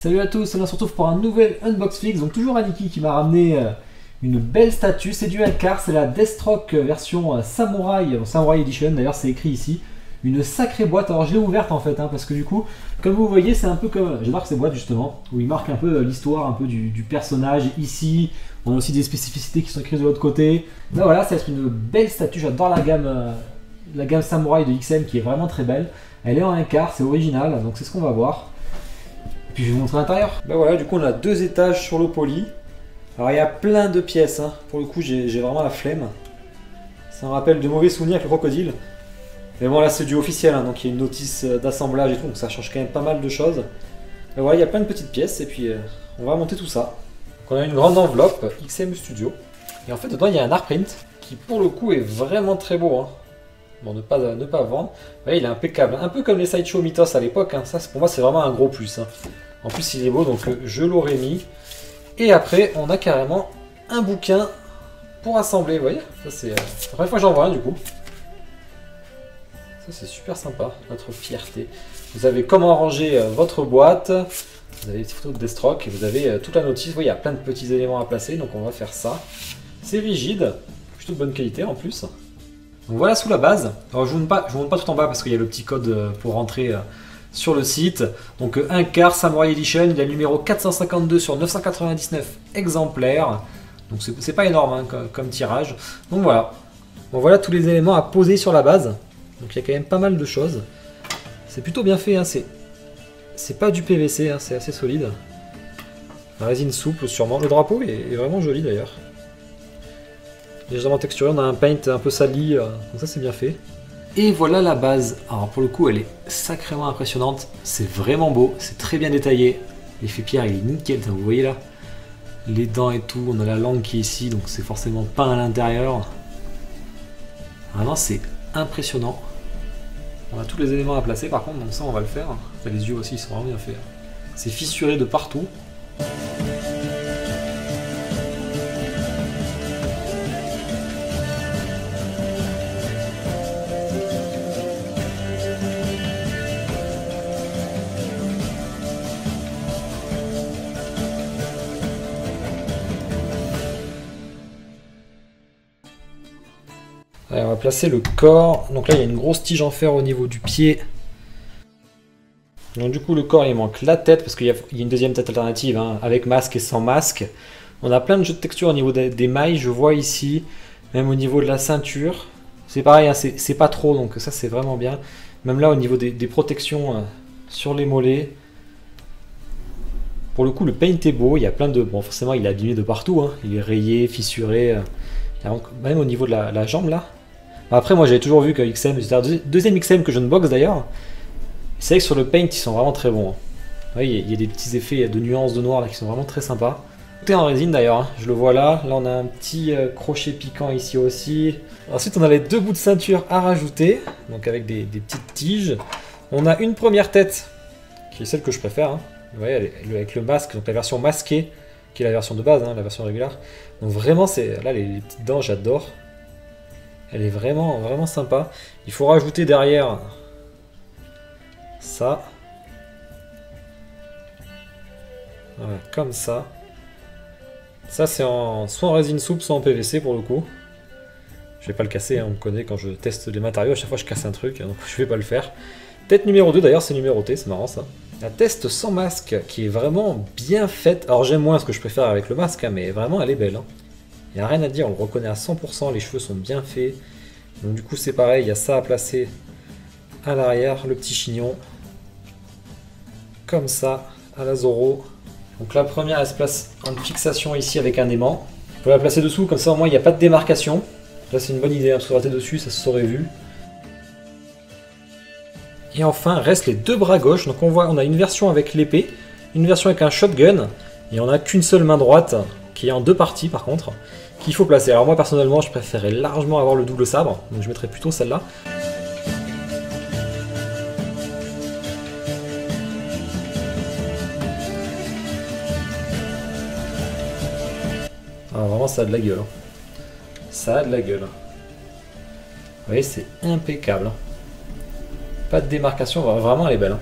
Salut à tous, on se retrouve pour un nouvel Unbox Fix. Donc toujours Aniki qui m'a ramené une belle statue. C'est du L-Car, c'est la Deathstroke version Samurai, Samurai Edition. D'ailleurs c'est écrit ici. Une sacrée boîte. Alors je l'ai ouverte en fait, parce que du coup, comme vous voyez, c'est un peu comme... J'adore ces boîtes justement, où il marque un peu l'histoire un peu du personnage. Ici, on a aussi des spécificités qui sont écrites de l'autre côté. Là voilà, c'est une belle statue. J'adore la gamme Samurai de XM qui est vraiment très belle. Elle est en L-Car, c'est original, donc c'est ce qu'on va voir. Puis je vais vous montrer l'intérieur. Ben voilà, du coup on a deux étages sur le poly. Alors il y a plein de pièces, pour le coup j'ai vraiment la flemme. Ça me rappelle de mauvais souvenirs avec le crocodile. Mais bon là c'est du officiel, donc il y a une notice d'assemblage et tout, donc ça change quand même pas mal de choses. Ben voilà, il y a plein de petites pièces et puis on va monter tout ça. Donc on a une grande enveloppe XM Studio. Et en fait dedans il y a un art print qui pour le coup est vraiment très beau. Bon, ne pas vendre. Vous voyez, il est impeccable. Un peu comme les Sideshow Mythos à l'époque. Ça, pour moi, c'est vraiment un gros plus. En plus, il est beau, donc je l'aurais mis. Et après, on a carrément un bouquin pour assembler. Vous voyez, ça, c'est la première fois que j'en vois un, du coup. Ça, c'est super sympa. Notre fierté. Vous avez comment ranger votre boîte. Vous avez des photos de Deathstroke. Et vous avez toute la notice. Vous voyez, il y a plein de petits éléments à placer. Donc, on va faire ça. C'est rigide. Plutôt de bonne qualité, en plus. Donc voilà sous la base. Alors je vous montre pas tout en bas parce qu'il y a le petit code pour rentrer sur le site. Donc un quart Samurai Edition, il a le numéro 452 sur 999 exemplaires. Donc c'est pas énorme comme tirage. Donc voilà. Bon, voilà tous les éléments à poser sur la base. Donc il y a quand même pas mal de choses. C'est plutôt bien fait. C'est pas du PVC, c'est assez solide. La résine souple sûrement. Le drapeau est vraiment joli d'ailleurs. Légèrement texturé, on a un paint un peu sali, donc ça c'est bien fait. Et voilà la base. Alors pour le coup elle est sacrément impressionnante, c'est vraiment beau, c'est très bien détaillé. L'effet pierre il est nickel, vous voyez là. Les dents et tout, on a la langue qui est ici, donc c'est forcément peint à l'intérieur. Vraiment c'est impressionnant. On a tous les éléments à placer par contre, donc ça on va le faire. Les yeux aussi ils sont vraiment bien faits. C'est fissuré de partout. Allez, on va placer le corps. Donc là, il y a une grosse tige en fer au niveau du pied. Donc du coup, le corps, il manque la tête parce qu'il y a une deuxième tête alternative avec masque et sans masque. On a plein de jeux de texture au niveau des mailles. Je vois ici, même au niveau de la ceinture. C'est pareil, c'est pas trop, donc ça, c'est vraiment bien. Même là, au niveau des protections sur les mollets. Pour le coup, le paint est beau. Il y a plein de... Bon, forcément, il est abîmé de partout. Il est rayé, fissuré. Même au niveau de la jambe, là. Après, moi j'avais toujours vu que XM, c'était le deuxième XM que je ne boxe d'ailleurs. C'est vrai que sur le paint, ils sont vraiment très bons. Oui, il y a des petits effets de nuances de noir là, qui sont vraiment très sympas. Tout est en résine d'ailleurs, je le vois là. Là, on a un petit crochet piquant ici aussi. Ensuite, on a les deux bouts de ceinture à rajouter, donc avec des petites tiges. On a une première tête, qui est celle que je préfère. Vous voyez, avec le masque, donc la version masquée, qui est la version de base, la version régulière. Donc vraiment, là, les petites dents, j'adore. Elle est vraiment, vraiment sympa. Il faut rajouter derrière ça. Voilà, comme ça. Ça, c'est soit en résine souple, soit en PVC pour le coup. Je vais pas le casser, on me connaît quand je teste les matériaux. À chaque fois, je casse un truc, donc je vais pas le faire. Tête numéro 2, d'ailleurs, c'est numéroté, c'est marrant ça. La test sans masque, qui est vraiment bien faite. Alors, j'aime moins ce que je préfère avec le masque, mais vraiment, elle est belle. Il n'y a rien à dire, on le reconnaît à 100%, les cheveux sont bien faits. Donc du coup c'est pareil, il y a ça à placer à l'arrière, le petit chignon. Comme ça, à la Zorro. Donc la première elle se place en fixation ici avec un aimant. On peut la placer dessous, comme ça au moins il n'y a pas de démarcation. Là c'est une bonne idée, parce que rester dessus ça se serait vu. Et enfin restent les deux bras gauche. Donc on a une version avec l'épée, une version avec un shotgun. Et on n'a qu'une seule main droite, qui est en deux parties par contre, qu'il faut placer. Alors moi personnellement je préférais largement avoir le double sabre, donc je mettrais plutôt celle-là. Alors vraiment ça a de la gueule. Ça a de la gueule. Vous voyez c'est impeccable. Pas de démarcation, vraiment elle est belle.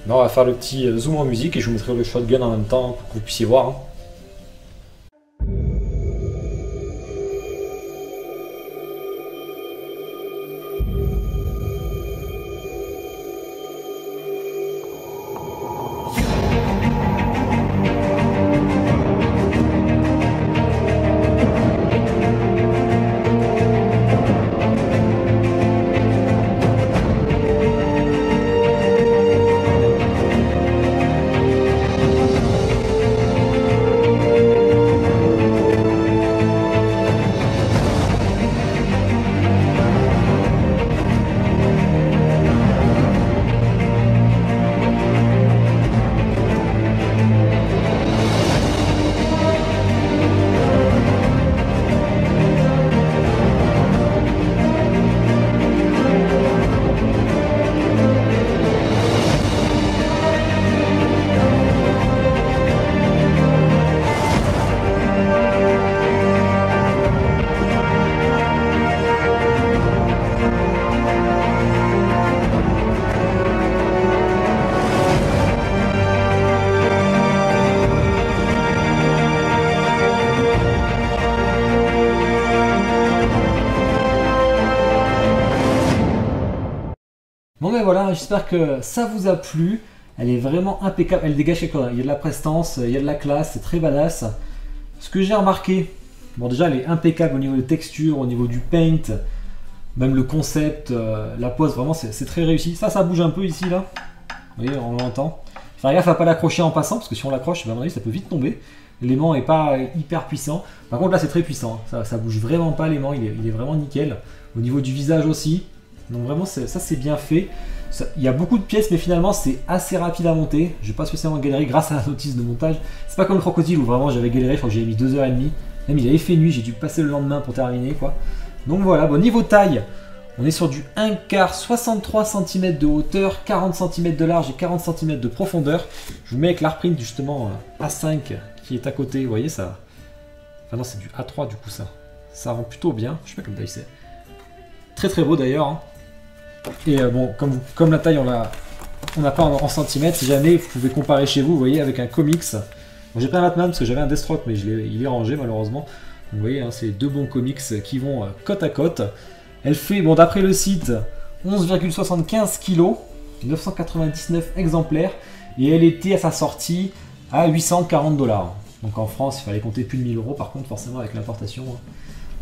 Là, on va faire le petit zoom en musique et je vous mettrai le shotgun en même temps pour que vous puissiez voir. Hein. Bon ben voilà, j'espère que ça vous a plu. Elle est vraiment impeccable, elle dégage quelque chose. Il y a de la prestance, il y a de la classe, c'est très badass. Ce que j'ai remarqué, bon déjà elle est impeccable au niveau de texture, au niveau du paint, même le concept, la pose, vraiment c'est très réussi. Ça bouge un peu ici là, vous voyez, on l'entend. Faire gaffe à pas l'accrocher en passant, parce que si on l'accroche, ben, à mon avis ça peut vite tomber. L'aimant n'est pas hyper puissant. Par contre là c'est très puissant, ça bouge vraiment pas l'aimant, il est vraiment nickel. Au niveau du visage aussi. Donc vraiment ça c'est bien fait. Il y a beaucoup de pièces mais finalement c'est assez rapide à monter. Je n'ai pas spécialement galéré grâce à la notice de montage. C'est pas comme le crocodile où vraiment j'avais galéré, je crois que j'avais mis 2h30. Même il avait fait nuit, j'ai dû passer le lendemain pour terminer quoi. Donc voilà, bon niveau taille, on est sur du 1 quart 63 cm de hauteur, 40 cm de large et 40 cm de profondeur. Je vous mets avec l'Artprint justement A5 qui est à côté, vous voyez ça. Enfin non c'est du A3 du coup ça. Ça rend plutôt bien, je sais pas quelle taille c'est. Très très beau d'ailleurs. Hein. Et bon, comme la taille on n'a pas en centimètres, si jamais vous pouvez comparer chez vous, vous voyez, avec un comics. Bon, j'ai pas un Batman parce que j'avais un Deathstroke, mais il est rangé malheureusement. Donc, vous voyez, hein, c'est deux bons comics qui vont côte à côte. Elle fait, bon, d'après le site, 11,75 kg, 999 exemplaires, et elle était à sa sortie à 840 $. Donc en France, il fallait compter plus de 1000 € par contre, forcément avec l'importation. Hein.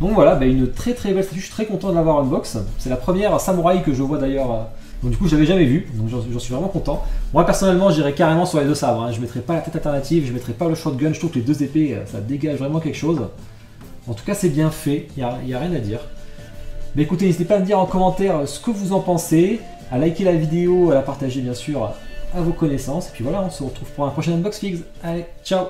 Donc voilà, bah une très très belle statue, je suis très content de l'avoir unbox. C'est la première samouraï que je vois d'ailleurs, donc du coup je l'avais jamais vue, donc j'en suis vraiment content. Moi personnellement j'irai carrément sur les deux sabres, hein. Je mettrai pas la tête alternative, je mettrai pas le shotgun, je trouve que les deux épées ça dégage vraiment quelque chose. En tout cas c'est bien fait, il n'y a rien à dire. Mais écoutez, n'hésitez pas à me dire en commentaire ce que vous en pensez, à liker la vidéo, à la partager bien sûr à vos connaissances. Et puis voilà, on se retrouve pour un prochain Unbox Figs. Allez, ciao!